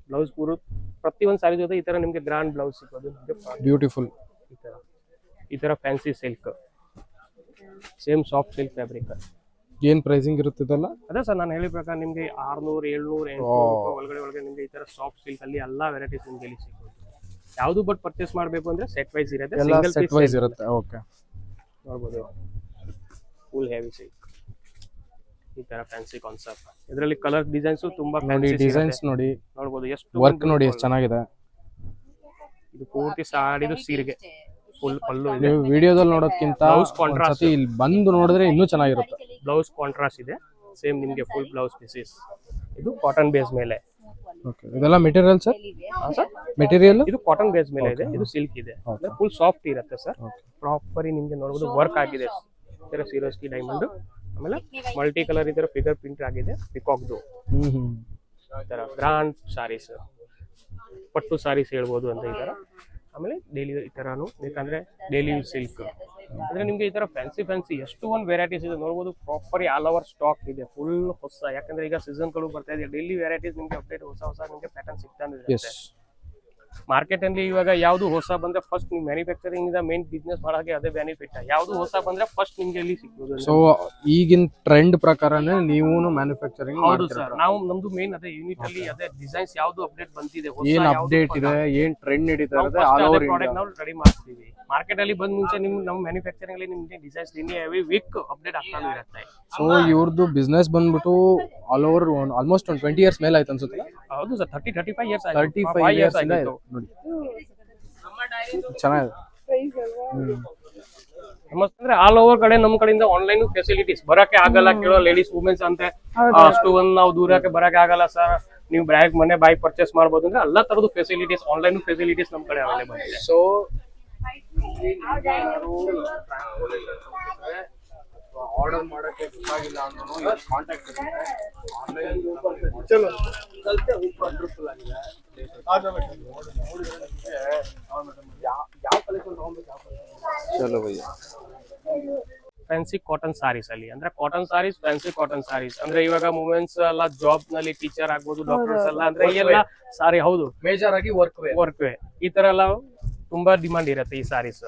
ಬ್ಲೌಸ್ ಪೂರ ಪ್ರತಿಯೊಂದು ಸಾರಿ ಜೊತೆ ಈ ತರ ನಿಮ್ಗೆ ಗ್ರಾಂಡ್ ಬ್ಲೌಸ್ ಸಿಗೋದು. ಬ್ಯೂಟಿಫುಲ್. ಈ ತರ fancy silk, same soft silk fabric. ಏನ್ ಪ್ರೈಸಿಂಗ್ ಇರುತ್ತದಲ್ಲ? ಅದೇ ಸರ್ ನಾನು ಹೇಳಿದ ಪ್ರಕಾರ ನಿಮ್ಗೆ 600, 700, 800 ಒಳಗಡೆ ನಿಮ್ಗೆ ಈ ತರ ಸಾಫ್ಟ್ ಸಿಲ್ಕ್ ಅಲ್ಲಿ ಎಲ್ಲಾ ವೆರೈಟೀಸ್ ನಿಮ್ಗೆ ಇಲ್ಲಿ ಸಿಗೋದು. ಯಾವ್ದು ಬಟ್ ಪರ್ಚೇಸ್ ಮಾಡಬೇಕು ಅಂದ್ರೆ ಸೆಟ್ ವೈಸ್ ಇರುತ್ತೆ, ಸೆಟ್ ವೈಸ್ ಇರುತ್ತೆ. ಓಕೆ, ನೋಡಬಹುದು. ಫುಲ್ ಹೆವಿ ಸಿಲ್ಕ್, ಈ ತರ ಫ್ಯಾನ್ಸಿ ಕಾನ್ಸೆಪ್ಟ್. ಇದರಲ್ಲಿ ಕಲರ್ ಡಿಸೈನ್ಸ್ ತುಂಬಾ ಫ್ಯಾನ್ಸಿ ಡಿಸೈನ್ಸ್ ನೋಡಿ, ನೋಡಬಹುದು. ಎಷ್ಟು ವರ್ಕ್ ನೋಡಿ ಎಷ್ಟು ಚೆನ್ನಾಗಿದೆ. ಇದು ಪೂರ್ತಿ ಸಾಡಿದು ಸೀರೆಗೆ ಫುಲ್ ಪಲ್ಲು ಇದೆ. ನೀವು ವಿಡಿಯೋದಲ್ಲಿ ನೋಡೋದಕ್ಕಿಂತ ಒಂದ್ಸತಿ ಇಲ್ಲಿ ಬಂದು ನೋಡಿದ್ರೆ ಇನ್ನೂ ಚೆನ್ನಾಗಿರುತ್ತೆ. ಬ್ಲೌಸ್ ಕಾಂಟ್ರಾಸ್ಟ್ ಇದೆ, ಸೇಮ್ ನಿಮ್ಗೆ ಫುಲ್ ಬ್ಲೌಸ್ ಪೀಸಸ್. ಇದು ಕಾಟನ್ ಬೇಸ್ ಮೇಲೆ. ಓಕೆ, ಇದೆಲ್ಲ ಮೆಟೀರಿಯಲ್ ಸರ್? ಮೆಟೀರಿಯಲ್ ಇದು ಕಾಟನ್ ಬೇಸ್ ಮೇಲೆ ಇದೆ, ಇದು ಸಿಲ್ಕ್ ಇದೆ. ಫುಲ್ ಸಾಫ್ಟ್ ಇರುತ್ತೆ ಸರ್. ಪ್ರಾಪರಿ ನಿಮ್ಗೆ ನೋಡಬಹುದು ವರ್ಕ್ ಆಗಿದೆ. ಇದರ ಸೀರಿಯಸ್ಲಿ ಡೈಮಂಡ್, ಆಮೇಲೆ ಮಲ್ಟಿ ಕಲರ್ ಇದರ ಫಿಗರ್ ಪ್ರಿಂಟ್ ಆಗಿದೆ, ಪಿಕಾಕ್ದು. ಈ ತರ ಗ್ರಾಂಡ್ ಸಾರೀಸ್, ಪಟ್ಟು ಸಾರೀಸ್ ಹೇಳ್ಬೋದು ಅಂತ ಈ ತರ. ಆಮೇಲೆ ಡೈಲಿ ಈ ತರಾನು ಬೇಕಂದ್ರೆ ಡೈಲಿ ಸಿಲ್ಕ್ ಅಂದ್ರೆ ನಿಮ್ಗೆ ಈ ತರ ಫ್ಯಾನ್ಸಿ ಎಷ್ಟು ಒಂದು ವೆರೈಟೀಸ್ ಇದೆ ನೋಡಬಹುದು. ಪ್ರಾಪರ್ ಆಲ್ ಓವರ್ ಸ್ಟಾಕ್ ಇದೆ, ಫುಲ್ ಹೊಸ. ಯಾಕಂದ್ರೆ ಈಗ ಸೀಸನ್ ಗಳು ಬರ್ತಾ ಇದೆ, ಡೈಲಿ ವೆರೈಟೀಸ್ ನಿಮ್ಗೆ ಅಪ್ಡೇಟ್ ಹೊಸ ನಿಮ್ಗೆ ಪ್ಯಾಟರ್ನ್ ಸಿಗ್ತಾನೆ ಇರುತ್ತೆ. ಮಾರ್ಕೆಟ್ ಅಲ್ಲಿ ಇವಾಗ ಯಾವ್ದು ಹೊಸ ಬಂದ್ರೆ ಫಸ್ಟ್ ನೀವು ಮ್ಯಾನುಫ್ಯಾಕ್ಚರಿಂಗ್ ಇಂದ ಮೇನ್ ಬಿಸ್ನೆಸ್ ಮಾಡೋಕೆ ಅದೇ ಬೆನಿಫಿಟ್. ಯಾವ್ದು ಹೊಸ ಬಂದ್ರೆ ಫಸ್ಟ್ ನಿಮ್ಗೆ ಇಲ್ಲಿ ಸಿಗ್ಬೋದು. ಸೊ ಈಗಿನ ಟ್ರೆಂಡ್ ಪ್ರಕಾರನೇ ನೀವು ಮ್ಯಾನುಫ್ಯಾಕ್ಚರಿಂಗ್ ಹೌದು ಸರ್, ನಾವು ನಮ್ದು ಮೇನ್ ಅದೇ ಯೂನಿಟ್ ಅಲ್ಲಿ ಅದೇ ಡಿಸೈನ್ಸ್ ಯಾವ್ದು ಅಪ್ಡೇಟ್ ಬಂದಿದೆ, ಏನ್ ಅಪ್ಡೇಟ್ ಇದೆ, ಏನ್ ಟ್ರೆಂಡ್ ನಡೀತಾ ಇರುತ್ತೆ ಆಲ್ ಓವರ್ ಪ್ರಾಡಕ್ಟ್ ನಾವು ರೆಡಿ ಮಾಡ್ತೀವಿ. ಮಾರ್ಕೆಟ್ ಅಲ್ಲಿ ಬಂದ ಮುಂಚೆ ನಮ್ಮ ಮ್ಯಾನುಫ್ಯಾಕ್ಚರಿಂಗ್ ಅಲ್ಲಿ ನಿಮ್ಗೆ ಡಿಸೈನ್ಸ್ ಎವ್ರಿ ವೀಕ್ ಅಪ್ಡೇಟ್ ಆಗ್ತಾನೆ ಇರುತ್ತೆ. ಸೊ ಇವ್ರದ್ದು ಬಿಸ್ನೆಸ್ ಬಂದ್ಬಿಟ್ಟು ಆಲ್ ಓವರ್ ಆಲ್ಮೋಸ್ಟ್ ಒಂದು 20 years ಮೇಲೆ ಆಯ್ತು ಅನ್ಸುತ್ತೆ. ಹೌದು ಸರ್, 35 years 35 years ಇಂದ ಇದೆ ನೋಡಿ. ಚೆನ್ನಾಗಿದೆ. ಅಂದ್ರೆ ಆಲ್ ಓವರ್ ಕಡೆ ನಮ್ ಕಡೆಯಿಂದ ಆನ್ಲೈನ್ ಫೆಸಿಲಿಟೀಸ್ ಬರಕ್ಕೆ ಆಗಲ್ಲ, ಕೇಳೋ ಲೇಡೀಸ್ ವುಮೆನ್ಸ್ ಅಂತ ಅಷ್ಟು ಒಂದ್ ನಾವು ದೂರಕ್ಕೆ ಬರಕ್ಕೆ ಆಗಲ್ಲ ಸರ್, ನೀವು ಬ್ರ್ಯಾಗ್ ಮನೆ ಬಾಯ್ ಪರ್ಚೇಸ್ ಮಾಡ್ಬೋದು ಅಂದ್ರೆ ಎಲ್ಲಾ ತರದ್ದು ಫೆಸಿಲಿಟೀಸ್, ಆನ್ಲೈನ್ ಫೆಸಿಲಿಟೀಸ್ ನಮ್ ಕಡೆ ಅವೈಲೇಬಲ್ ಇದೆ. ಸೊ ಆರ್ಡರ್ ಮಾಡಕ್ಕೆ ಗೊತ್ತಾಗಿಲ್ಲ ಅಂದ್ರೂ ಕಾಂಟ್ಯಾಕ್ಟ್ ಫ್ಯಾನ್ಸಿ ಕಾಟನ್ ಸಾರೀಸ್ ಅಲ್ಲಿ ಅಂದ್ರೆ cotton sarees, fancy cotton sarees ಅಂದ್ರೆ ಇವಾಗ ವುಮೆನ್ಸ್ ಎಲ್ಲ ಜಾಬ್ ನಲ್ಲಿ ಟೀಚರ್ ಆಗ್ಬೋದು, ಡಾಕ್ಟರ್ಸ್ ಎಲ್ಲ ಅಂದ್ರೆ ಈ ಎಲ್ಲ ಸಾರಿ ಹೌದು ಮೇಜರ್ ಆಗಿ ವರ್ಕ್ ವೇ ಈ ತರ ಎಲ್ಲ ತುಂಬಾ ಡಿಮಾಂಡ್ ಇರುತ್ತೆ ಈ ಸಾರೀಸ್.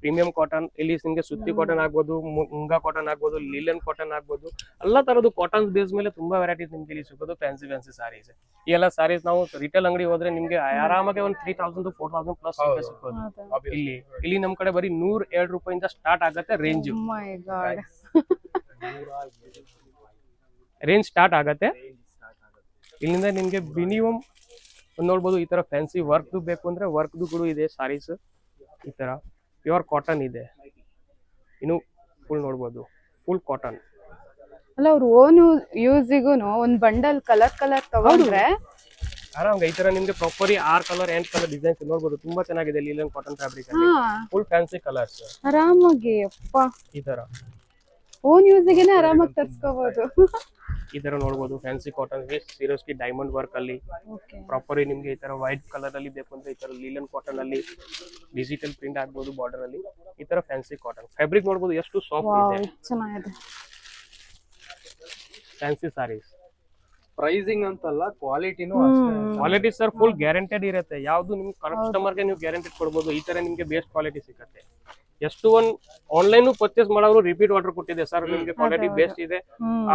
ಪ್ರೀಮಿಯಂ ಕಾಟನ್ ಇಲ್ಲಿ ನಿಮ್ಗೆ ಸುತ್ತಿ ಕಾಟನ್ ಆಗ್ಬೋದು, ಮುಂಗಾ ಕಾಟನ್ ಆಗ್ಬೋದು, ಲಿಲನ್ ಕಾಟನ್ ಆಗ್ಬೋದು, ಎಲ್ಲಾ ತರದ್ದು ಕಾಟನ್ ಬೇಸ್ ಮೇಲೆ ತುಂಬಾ ವೆರೈಟೀಸ್ ನಿಮ್ಗೆ ಇಲ್ಲಿ ಸಿಗೋದು. ಫ್ಯಾನ್ಸಿ ಸಾರೀಸ್ ಈ ಎಲ್ಲ ಸಾರೀಸ್ ನಾವು ರಿಟೇಲ್ ಅಂಗಡಿ ಹೋದ್ರೆ ನಿಮ್ಗೆ ಆರಾಮಾಗಿ ಒಂದು 3000 to 4000 ಪ್ಲಸ್ ಸಿಗೋದು. ಇಲ್ಲಿ ನಮ್ ಕಡೆ ಬರೀ 102 ರೂಪಾಯಿಂದ ಸ್ಟಾರ್ಟ್ ಆಗತ್ತೆ ರೇಂಜ್. ರೇಂಜ್ ಸ್ಟಾರ್ಟ್ ಆಗತ್ತೆ ಇಲ್ಲಿಂದ. ನಿಮ್ಗೆ ಮಿನಿಮಮ್ ನೋಡ್ಬೋದು ಈ ತರ ಫ್ಯಾನ್ಸಿ ವರ್ಕ್ ಬೇಕು ಅಂದ್ರೆ ವರ್ಕ್ ಕೂಡ ಇದೆ ಸಾರೀಸ್. ಈ ತರ ಪ್ಯೂರ್ ಕಾಟನ್ ಇದೆ, ಇನ್ನು ಫುಲ್ ನೋಡ್ಬೋದು ಫುಲ್ ಕಾಟನ್. ಅಲ್ಲ ಅವ್ರ ಓನ್ ಯೂಸಿಗೂ ಒಂದ್ ಬಂಡಲ್ ಕಲರ್ ತಗೊಂಡ್ರೆ ಆರಾಮ್ ಈ ತರ ನಿಮ್ಗೆ ಪ್ರಾಪರ್ 6 ಕಲರ್ 8 ಕಲರ್ ಡಿಸೈನ್ಸ್ ನೋಡ್ಬೋದು. ತುಂಬಾ ಚೆನ್ನಾಗಿದೆ ಲಿಲನ್ ಕಾಟನ್ ಫ್ಯಾಬ್ರಿಕ್ ಅಲ್ಲಿ, ಫುಲ್ ಫ್ಯಾನ್ಸಿ ಕಲರ್ಸ್ ಆರಾಮಾಗಿ ಅಪ್ಪ ಈ ತರ ಓನ್ ಯೂಸಿಗೆನೆ ಆರಾಮಾಗಿ ತರ್ಸ್ಕೋಬಹುದು. ಈ ತರ ನೋಡ್ಬೋದು fancy cotton seriously diamond work ಅಲ್ಲಿ ಪ್ರಾಪರ್ ನಿಮ್ಗೆ ಈ ತರ ವೈಟ್ ಕಲರ್ ಅಲ್ಲಿ ಬೇಕು ಅಂದ್ರೆ ಈ ತರ ಲಿಲನ್ ಕಾಟನ್ ಅಲ್ಲಿ ಡಿಜಿಟಲ್ ಪ್ರಿಂಟ್ ಆಗ್ಬೋದು ಬಾರ್ಡರ್ ಅಲ್ಲಿ. ಈ ತರ ಫ್ಯಾನ್ಸಿ ಕಾಟನ್ ಫ್ಯಾಬ್ರಿಕ್ ನೋಡ್ಬೋದು ಎಷ್ಟು ಸಾಫ್ಟ್ ಇದೆ, ಚೆನ್ನಾಗಿದೆ. ಫ್ಯಾನ್ಸಿ ಸಾರೀಸ್ ಪ್ರೈಸಿಂಗ್ ಅಂತಲ್ಲ, ಕ್ವಾಲಿಟಿನೂ ಕ್ವಾಲಿಟಿ ಸರ್ ಫುಲ್ ಗ್ಯಾರಂಟೆಡ್ ಇರುತ್ತೆ. ಯಾವ್ದು ನಿಮ್ಗೆ ಕಸ್ಟಮರ್ ಗೆ ನೀವು ಗ್ಯಾರಂಟಿ ಕೊಡ್ಬೋದು. ಈ ತರ ನಿಮ್ಗೆ ಬೆಸ್ಟ್ ಕ್ವಾಲಿಟಿ ಸಿಗುತ್ತೆ. ಎಷ್ಟು ಒಂದ್ ಆನ್ಲೈನ್ ಪರ್ಚೇಸ್ ಮಾಡೋರು ರಿಪೀಟ್ ಆರ್ಡರ್ ಕೊಟ್ಟಿದೆ ಸರ್, ನಿಮ್ಗೆ ಕ್ವಾಲಿಟಿ ಬೆಸ್ಟ್ ಇದೆ,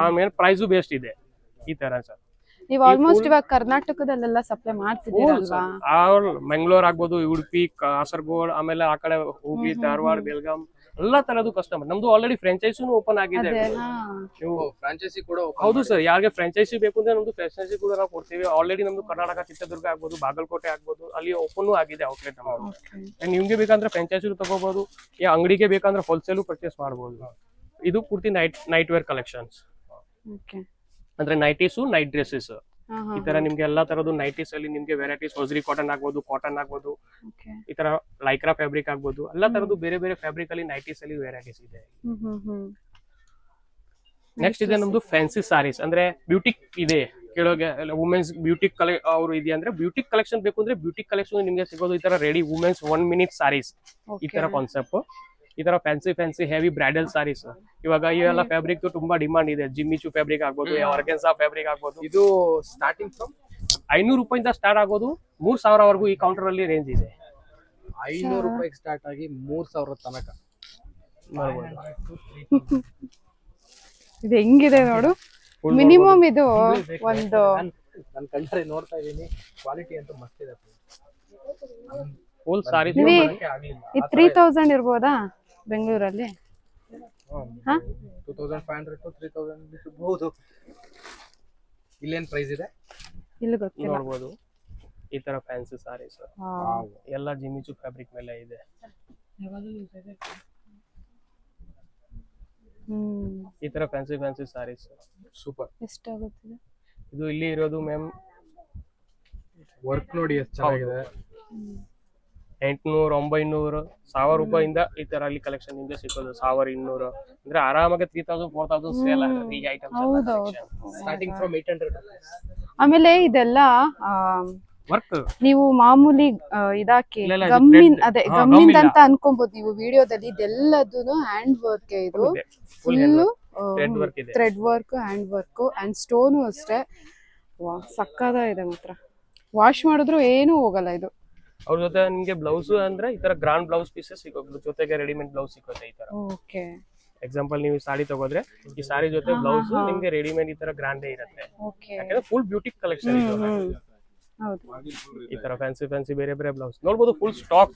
ಆಮೇಲೆ ಪ್ರೈಸು ಬೆಸ್ಟ್ ಇದೆ. ಈ ತರ ಸರ್ ನೀವು ಆಲ್ಮೋಸ್ಟ್ ಇವಾಗ ಕರ್ನಾಟಕದಲ್ಲೆಲ್ಲ ಸಪ್ಲೈ ಮಾಡ್ತಿದ್ದೀರಲ್ವಾ? ಮಂಗಳೂರು ಆಗ್ಬೋದು, ಉಡುಪಿ, ಕಾಸರಗೋಡ್, ಆಮೇಲೆ ಆ ಕಡೆ ಹುಬ್ಳಿ, ಧಾರವಾಡ, ಬೆಳಗಾಂ ಎಲ್ಲಾ ತರದ್ದು ಕಸ್ಟಮರ್. ನಮ್ದು ಆಲ್ರೆಡಿ ಫ್ರಾಂಚೈಸಿನೂ ಓಪನ್ ಆಗಿದೆ. ನೀವು ಫ್ರಾಂಚೈಸಿ ಕೂಡ ಹೌದು ಸರ್, ಯಾರಿಗೆ ಫ್ರಾಂಚೈಸಿ ಬೇಕು ಅಂದ್ರೆ ನಮ್ದು ಫ್ರಾಂಚೈಸಿ ಕೂಡ ನಾವು ಕೊಡ್ತೀವಿ. ಆಲ್ರೆಡಿ ನಮ್ದು ಕರ್ನಾಟಕ, ಚಿತ್ರದುರ್ಗ ಆಗ್ಬೋದು, ಬಾಗಲಕೋಟೆ ಆಗ್ಬೋದು, ಅಲ್ಲಿ ಓಪನ್ ಆಗಿದೆ ಔಟ್ಲೆಟ್ ನಮ್ಮದು. ನಿಮ್ಗೆ ಬೇಕಂದ್ರೆ ಫ್ರಾಂಚೈಸಿ ತಗೋಬಹುದು, ಯಾ ಅಂಗಡಿಗೆ ಬೇಕಂದ್ರೆ ಹೋಲ್ಸೇಲ್ ಪರ್ಚೇಸ್ ಮಾಡಬಹುದು. ಇದು ಪೂರ್ತಿ ನೈಟ್ ವೇರ್ ಕಲೆಕ್ಷನ್ಸ್ ಅಂದ್ರೆ ನೈಟೀಸು, ನೈಟ್ ಡ್ರೆಸ್ಸಸ್. ಈ ತರ ನಿಮ್ಗೆ ಎಲ್ಲಾ ತರದ್ದು ನೈಟೀಸ್ ಅಲ್ಲಿ ನಿಮ್ಗೆ ವೆರೈಟೀಸ್ ಹೊಸರಿ ಕಾಟನ್ ಆಗ್ಬೋದು, ಕಾಟನ್ ಆಗ್ಬೋದು, ಈ ತರ ಲೈಕ್ರಾ ಫ್ಯಾಬ್ರಿಕ್ ಆಗ್ಬೋದು, ಎಲ್ಲಾ ತರದ್ದು ಬೇರೆ ಬೇರೆ ಫ್ಯಾಬ್ರಿಕ್ ಅಲ್ಲಿ ನೈಟೀಸ್ ಅಲ್ಲಿ ವೆರೈಟೀಸ್ ಇದೆ. ನೆಕ್ಸ್ಟ್ ಇದೆ ನಮ್ದು ಫ್ಯಾನ್ಸಿ ಸಾರೀಸ್ ಅಂದ್ರೆ ಬ್ಯೂಟಿಕ್ ಇದೆ. ಕೆಳಗೆ ವುಮೆನ್ಸ್ ಬ್ಯೂಟಿಕ್ ಅವರು ಇದೆ ಅಂದ್ರೆ ಬ್ಯೂಟಿಕ್ ಕಲೆಕ್ಷನ್ ಬೇಕು ಅಂದ್ರೆ ಬ್ಯೂಟಿಕ್ ಕಲೆಕ್ಷನ್ ನಿಮ್ಗೆ ಸಿಗೋದು. ಈ ತರ ರೆಡಿ ವುಮೆನ್ಸ್ 1 minute ಸಾರೀಸ್, ಈ ತರ ಕಾನ್ಸೆಪ್ಟ್. ಈ ತರ ಫ್ಯಾನ್ಸಿ ಹೆವಿ ಬ್ರೈಡಲ್ ಸಾರೀಸ್ ಇವಾಗ ಇವೆಲ್ಲ ಫ್ಯಾಬ್ರಿಕ್ ತುಂಬಾ ಡಿಮಾಂಡ್ ಇದೆ. ಜಿಮ್ಮಿಚು ಫ್ಯಾಬ್ರಿಕ್ ಆಗ್ಬೋದು, ಆರ್ಗೆನ್ಸಾ ಫ್ಯಾಬ್ರಿಕ್ ಆಗ್ಬೋದು. ಇದು ಸ್ಟಾರ್ಟಿಂಗ್ ಫ್ರಮ್ 500 ರೂಪಾಯಿಂದ ಸ್ಟಾರ್ಟ್ ಆಗೋದು 3000 ವರೆಗೂ ಈ ಕೌಂಟರ್ ಅಲ್ಲಿ ರೇಂಜ್ ಇದೆ. 500 ರೂಪಾಯಿಗೆ ಸ್ಟಾರ್ಟ್ ಆಗಿ 3000 ತನಕ ಇದು ಹೆಂಗಿದೆ ನೋಡು. ಮಿನಿಮಮ್ ಇದು ಒಂದು ನಾನು ಕಣ್ಣಲ್ಲಿ ನೋಡ್ತಾ ಇದೀನಿ, ಕ್ವಾಲಿಟಿ ಅಂತೂ ಮಸ್ತ್ ಇದೆ. ಫುಲ್ ಸಾರೀಸ್ 3000 ಇರ್ಬೋದಾ ಬೆಂಗಳೂರಲ್ಲಿ? 2500 to 3000 ಇರಬಹುದು. ಇಲ್ಲೇನ್ ಪ್ರೈಸ್ ಇದೆ ಇಲ್ಲಿ ಗೊತ್ತಿಲ್ಲ. ನೋಡಬಹುದು ಈ ತರ ಫ್ಯಾನ್ಸಿ ಸಾರೀಸ್ ಎಲ್ಲ ಜಿಮಿಚು ಫ್ಯಾಬ್ರಿಕ್ ಮೇಲೆ ಇದೆ. ಈ ತರ ಫ್ಯಾನ್ಸಿ ಸಾರೀಸ್ ಸೂಪರ್. ಎಷ್ಟಾಗುತ್ತೆ ಇದು? ಇಲ್ಲಿ ಇರೋದು ಮ್ಯಾಮ್ ವರ್ಕ್ ನೋಡಿ ಎಷ್ಟು ಚೆನ್ನಾಗಿದೆ. 800, 900, 1000 ರೂಪಾಯಿಂದ ಈ ತರ ಅಲ್ಲಿ ಕಲೆಕ್ಷನ್ ನಿಮ್ಗೆ ಸಿಗೋದು. 1200 ಅಂದ್ರೆ ಆರಾಮಾಗಿ 3000, 4000 ಸೇಲ್ ಆಗುತ್ತೆ ಈ ಐಟಮ್ಸ್. Starting from 800. ಆಮೇಲೆ ಇದೆಲ್ಲ ವರ್ಕ್ ನೀವು ಮಾಮೂಲಿ ಇದಾಕಿ ಗಮ್ಮಿನ್ ಅದೇ ಗಮ್ಮಿಂದ ಅಂತ ಅನ್ಕೊಬಹುದು ನೀವು ವಿಡಿಯೋದಲ್ಲಿ. ಇದೆಲ್ಲದೂ ಹ್ಯಾಂಡ್ ವರ್ಕ್. ಇದು full thread work, hand work and stone ಅಷ್ಟೇ. ಸಕ್ಕದ ಇದೆ ಮಾತ್ರ. ವಾಶ್ ಮಾಡಿದ್ರು ಏನು ಹೋಗಲ್ಲ ಇದು. ಅವ್ರ ಜೊತೆ ನಿಮ್ಗೆ ಬ್ಲೌಸ್ ಅಂದ್ರೆ ಈ ತರ ಗ್ರಾಂಡ್ ಬ್ಲೌಸ್ ಪೀಸಸ್ ಸಿಗೋದು, ಜೊತೆಗೆ ರೆಡಿಮೇಡ್ ಬ್ಲೌಸ್ ಸಿಗುತ್ತೆ ಈ ತರ. ಓಕೆ ಎಕ್ಸಾಂಪಲ್ ನೀವು ಸಾಡಿ ತಗೋದ್ರೆ ಈ ಸಾರಿ ಜೊತೆ ಬ್ಲೌಸ್ ನಿಮ್ಗೆ ರೆಡಿಮೇಡ್ ಈ ತರ ಗ್ರಾಂಡೇ ಇರುತ್ತೆ. ಓಕೆ ಯಾಕಂದ್ರೆ ಫುಲ್ ಬ್ಯೂಟಿ ಕಲೆಕ್ಷನ್ ಇದು. ಹೌದು. ಈ ತರ ಫ್ಯಾನ್ಸಿ ಬೇರೆ ಬೇರೆ ಬ್ಲೌಸ್ ನೋಡ್ಬೋದು, ಫುಲ್ ಸ್ಟಾಕ್.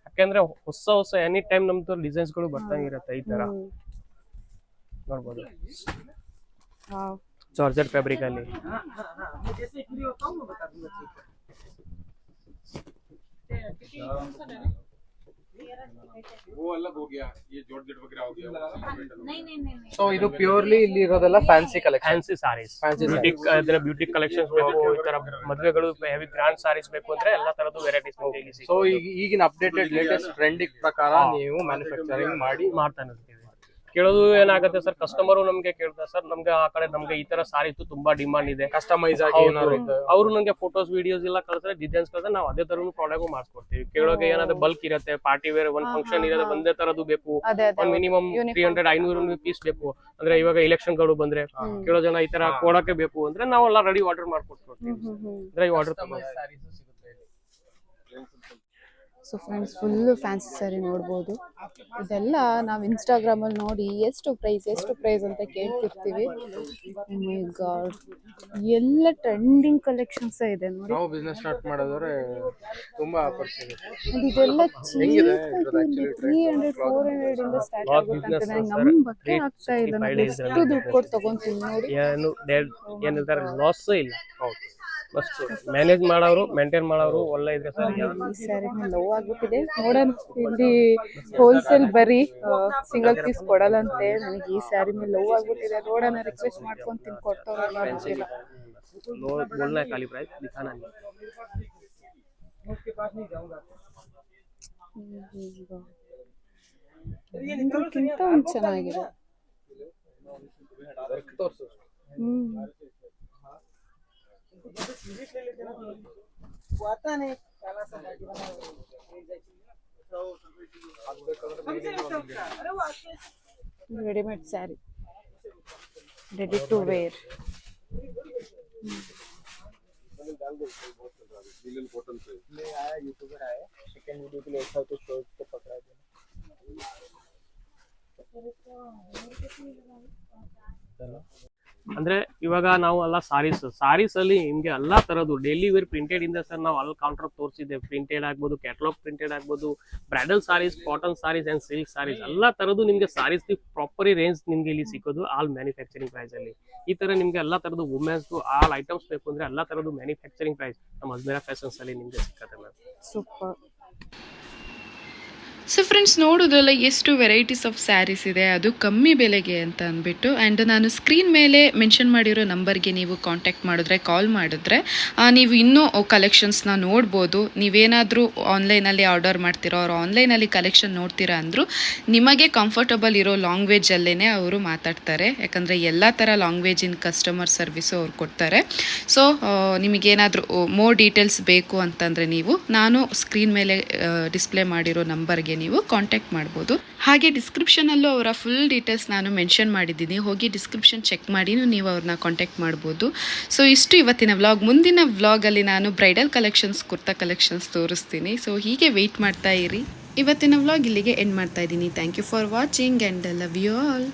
ಯಾಕಂದ್ರೆ ಹೊಸ ಎನಿ ಟೈಮ್ ನಮ್ದು ಡಿಸೈನ್ಸ್ ಗಳು ಬರ್ತಾನೆ ಇರುತ್ತೆ ಈ ತರ ನೋಡ್ಬೋದು. ವಾವ್. ಜಾರ್ಜೆಟ್ ಫ್ಯಾಬ್ರಿಕ್ ಅಲ್ಲಿ ಸೊ ಇದು ಪ್ಯೂರ್ಲಿ ಇಲ್ಲಿ ಇರೋದೆಲ್ಲ fancy collection, fancy sarees, beauty collections ಬೇಕು, ಈ ತರ ಮದುವೆಗಳು ಹೆವಿ ಗ್ರಾಂಡ್ ಸಾರೀಸ್ ಬೇಕು ಅಂದ್ರೆ ಎಲ್ಲಾ ತರದ್ದು ವೆರೈಟೀಸ್ ನಿಮಗೆ ಸೊ ಈಗಿನ ಅಪ್ಡೇಟೆಡ್ ಲೇಟೆಸ್ಟ್ ಟ್ರೆಂಡಿಂಗ್ ಪ್ರಕಾರ ನೀವು ಮ್ಯಾನುಫ್ಯಾಕ್ಚರಿಂಗ್ ಮಾಡಿ ಮಾಡ್ತಾನೆ ಇರ್ತೀವಿ. ಕೇಳೋದು ಏನಾಗುತ್ತೆ ಸರ್, ಕಸ್ಟಮರ್ ನಮ್ಗೆ ಕೇಳ್ತಾರೆ ಸರ್ ನಮ್ಗೆ ಆ ಕಡೆ ನಮ್ಗೆ ಈ ತರ ಸಾರಿ ತುಂಬಾ ಡಿಮಾಂಡ್ ಇದೆ, ಕಸ್ಟಮೈಸ್ ಆಗಿ ಏನಾದ್ರು ಇತ್ತು ಅವರು ನಂಗೆ ಫೋಟೋಸ್ ವಿಡಿಯೋಸ್ ಎಲ್ಲ ಕಳ್ಸಿದ್ರೆ ಡಿಸೈನ್ಸ್ ಕಳ್ಸಿದ್ರೆ ನಾವು ಅದೇ ತರ ಪ್ರಾಡಕ್ಟ್ ಮಾಡಿಸ್ಕೊಡ್ತೀವಿ. ಕೇಳೋಕೆ ಏನಾದ್ರೆ ಬಲ್ಕ್ ಇರುತ್ತೆ, ಪಾರ್ಟಿ ವೇರ್ ಒಂದ್ ಫಂಕ್ಷನ್ ಇರೋದು ಒಂದೇ ತರದ್ದು ಬೇಕು, ಅದೇ ಅದೇ ಒಂದ್ ಮಿನಿಮಮ್ 300-500 ಪೀಸ್ ಬೇಕು ಅಂದ್ರೆ, ಇವಾಗ ಎಲೆಕ್ಷನ್ ಗಳು ಬಂದ್ರೆ ಕೇಳೋ ಜನ ಈ ತರ ಕೊಡಕ್ಕೆ ಬೇಕು ಅಂದ್ರೆ ನಾವೆಲ್ಲ ರೆಡಿ ಆರ್ಡರ್ ಮಾಡ್ಕೊಡ್ತೀವಿ. ಅಂದ್ರೆ ಈ order so friends full fancy sari ನೋಡ್ಬೋದು. ಇದೆಲ್ಲ ನಾವು ಇನ್ಸ್ಟಾಗ್ರಾಮಲ್ಲಿ ನೋಡಿ ಎಷ್ಟು ಪ್ರೈಸ್ ಅಂತ ಕೇಳ್ತಿರ್ತೀವಿ. ಮೈ ಗಾಡ್, ಎಲ್ಲ ಟ್ರೆಂಡಿಂಗ್ ಕಲೆಕ್ಷನ್ಸ್ ಇದೆ ನೋಡಿ. ನಾವು ಬಿಸ್ನೆಸ್ ಸ್ಟಾರ್ಟ್ ಮಾಡಿದ್ರೆ ತುಂಬಾ ಆಪರ್ಚುನಿಟಿ. ಇದೆಲ್ಲ ಚೀಪ್ 300-400 ಇಂದ ಸ್ಟಾರ್ಟ್ ಆಗುತ್ತೆ ಅಂತ ನನಗೆ ನಂಬಕ್ಕೆ ಆಗ್ತಾ ಇಲ್ಲ. ನಾನು ಎಷ್ಟು ದುಡ್ಡು ಕೊಟ್ಟು ತಗೊಂತೀನಿ ನೋಡಿ. ಏನಿದ್ದಾರೆ ಲಾಸ್ ಇಲ್ಲ. ಮಸ್ತ್ ಮ್ಯಾನೇಜ್ ಮಾಡೋರು, ಮೇಂಟೈನ್ ಮಾಡೋರು ಒಳ್ಳೆ ಇದ್ರೆ ಸರ್. ಈ ಸ್ಯಾರಿ ಲವ್ ಆಗ್ಬಿಟ್ಟಿದೆ ನೋಡೋಣ. ಇಲ್ಲಿ ಹೋಲ್ಸೇಲ್ ಬರೀ ಸಿಂಗಲ್ ಪೀಸ್ ಕೊಡಲ್ಲಂತೆ. ನನಗೆ ಈ ಸ್ಯಾರಿ ಮೇಲೆ ಲವ್ ಆಗ್ಬಿಟ್ಟಿದೆ. ನೋಡೋಣ, ರಿಕ್ವೆಸ್ಟ್ ಮಾಡ್ಕೊಂತೀನಿ, ಕೊಡ್ತಾರೋ ಗೊತ್ತಿಲ್ಲ. बोलना है खाली प्राइस, दिखाना नहीं. ಇದಕ್ಕಿಂತ ಒಂದು ಚೆನ್ನಾಗಿದೆ. Readymade saree, ready to wear. ಅಂದ್ರೆ ಇವಾಗ ನಾವು ಎಲ್ಲ ಸಾರೀಸ್ ಅಲ್ಲಿ ನಿಮ್ಗೆ ಎಲ್ಲಾ ತರದ್ದು ಡೈಲಿ ವೇರ್ ಪ್ರಿಂಟೆಡ್ ಇಂದ ಸರ್ ನಾವು ಅಲ್ಲಿ ಕೌಂಟರ್ ತೋರಿಸಿದೆ. ಪ್ರಿಂಟೆಡ್ ಆಗ್ಬೋದು, ಕ್ಯಾಟಲಾಗ್ ಪ್ರಿಂಟೆಡ್ ಆಗ್ಬೋದು, bridal sarees, cotton sarees and silk sarees ಎಲ್ಲಾ ತರದ್ದು ನಿಮ್ಗೆ ಸಾರೀಸ್ ಪ್ರಾಪರ್ ರೇಂಜ್ ನಿಮ್ಗೆ ಇಲ್ಲಿ ಸಿಕ್ಕೋದು ಆಲ್ ಮ್ಯಾನುಫ್ಯಾಕ್ಚರಿಂಗ್ ಪ್ರೈಸ್ ಅಲ್ಲಿ. ಈ ತರ ನಿಮ್ಗೆ ಎಲ್ಲಾ ತರದ್ದು ವುಮೆನ್ಸ್ ಆಲ್ ಐಟಮ್ಸ್ ಬೇಕು ಅಂದ್ರೆ ಎಲ್ಲಾ ತರದ್ದು ಮ್ಯಾನುಫ್ಯಾಕ್ಚರಿಂಗ್ ಪ್ರೈಸ್ ನಮ್ಮ ಅಜ್ಮೇರಾ ಫ್ಯಾಷನ್ಸ್ ಅಲ್ಲಿ ನಿಮ್ಗೆ ಸಿಕ್ಕತ್ತೆ ಮ್ಯಾಮ್. ಸೂಪರ್. ಸೊ ಫ್ರೆಂಡ್ಸ್ ನೋಡೋದಲ್ಲ ಎಷ್ಟು ವೆರೈಟೀಸ್ ಆಫ್ ಸ್ಯಾರೀಸ್ ಇದೆ, ಅದು ಕಮ್ಮಿ ಬೆಲೆಗೆ ಅಂತ ಅಂದ್ಬಿಟ್ಟು. ಆ್ಯಂಡ್ ನಾನು ಸ್ಕ್ರೀನ್ ಮೇಲೆ ಮೆನ್ಷನ್ ಮಾಡಿರೋ ನಂಬರ್ಗೆ ನೀವು ಕಾಂಟ್ಯಾಕ್ಟ್ ಮಾಡಿದ್ರೆ, ಕಾಲ್ ಮಾಡಿದ್ರೆ ನೀವು ಇನ್ನೂ ಕಲೆಕ್ಷನ್ಸ್ನ ನೋಡ್ಬೋದು. ನೀವೇನಾದರೂ ಆನ್ಲೈನಲ್ಲಿ ಆರ್ಡರ್ ಮಾಡ್ತೀರೋ ಅವ್ರು ಆನ್ಲೈನಲ್ಲಿ ಕಲೆಕ್ಷನ್ ನೋಡ್ತೀರಾ ಅಂದರೂ ನಿಮಗೆ ಕಂಫರ್ಟಬಲ್ ಇರೋ ಲ್ಯಾಂಗ್ವೇಜಲ್ಲೇ ಅವರು ಮಾತಾಡ್ತಾರೆ. ಯಾಕಂದರೆ ಎಲ್ಲ ಥರ ಲ್ಯಾಂಗ್ವೇಜಿನ ಕಸ್ಟಮರ್ ಸರ್ವಿಸು ಅವ್ರು ಕೊಡ್ತಾರೆ. ಸೊ ನಿಮಗೇನಾದರೂ ಮೋರ್ ಡೀಟೇಲ್ಸ್ ಬೇಕು ಅಂತಂದರೆ ನೀವು ನಾನು ಸ್ಕ್ರೀನ್ ಮೇಲೆ ಡಿಸ್ಪ್ಲೇ ಮಾಡಿರೋ ನಂಬರ್ಗೆ ನೀವು ಕಾಂಟ್ಯಾಕ್ಟ್ ಮಾಡ್ಬೋದು. ಹಾಗೆ ಡಿಸ್ಕ್ರಿಪ್ಷನಲ್ಲೂ ಅವರ ಫುಲ್ ಡೀಟೇಲ್ಸ್ ನಾನು ಮೆನ್ಷನ್ ಮಾಡಿದ್ದೀನಿ, ಹೋಗಿ ಡಿಸ್ಕ್ರಿಪ್ಷನ್ ಚೆಕ್ ಮಾಡಿ ನೀವು ಅವ್ರನ್ನ ಕಾಂಟ್ಯಾಕ್ಟ್ ಮಾಡ್ಬೋದು. ಸೊ ಇಷ್ಟು ಇವತ್ತಿನ ವ್ಲಾಗ್. ಮುಂದಿನ ವ್ಲಾಗಲ್ಲಿ ನಾನು ಬ್ರೈಡಲ್ ಕಲೆಕ್ಷನ್ಸ್, ಕುರ್ತಾ ಕಲೆಕ್ಷನ್ಸ್ ತೋರಿಸ್ತೀನಿ. ಸೊ ಹೀಗೆ ವೆಯ್ಟ್ ಮಾಡ್ತಾ ಇರಿ. ಇವತ್ತಿನ ವ್ಲಾಗ್ ಇಲ್ಲಿಗೆ ಎಂಡ್ ಮಾಡ್ತಾ ಇದ್ದೀನಿ. Thank you for watching and love you all.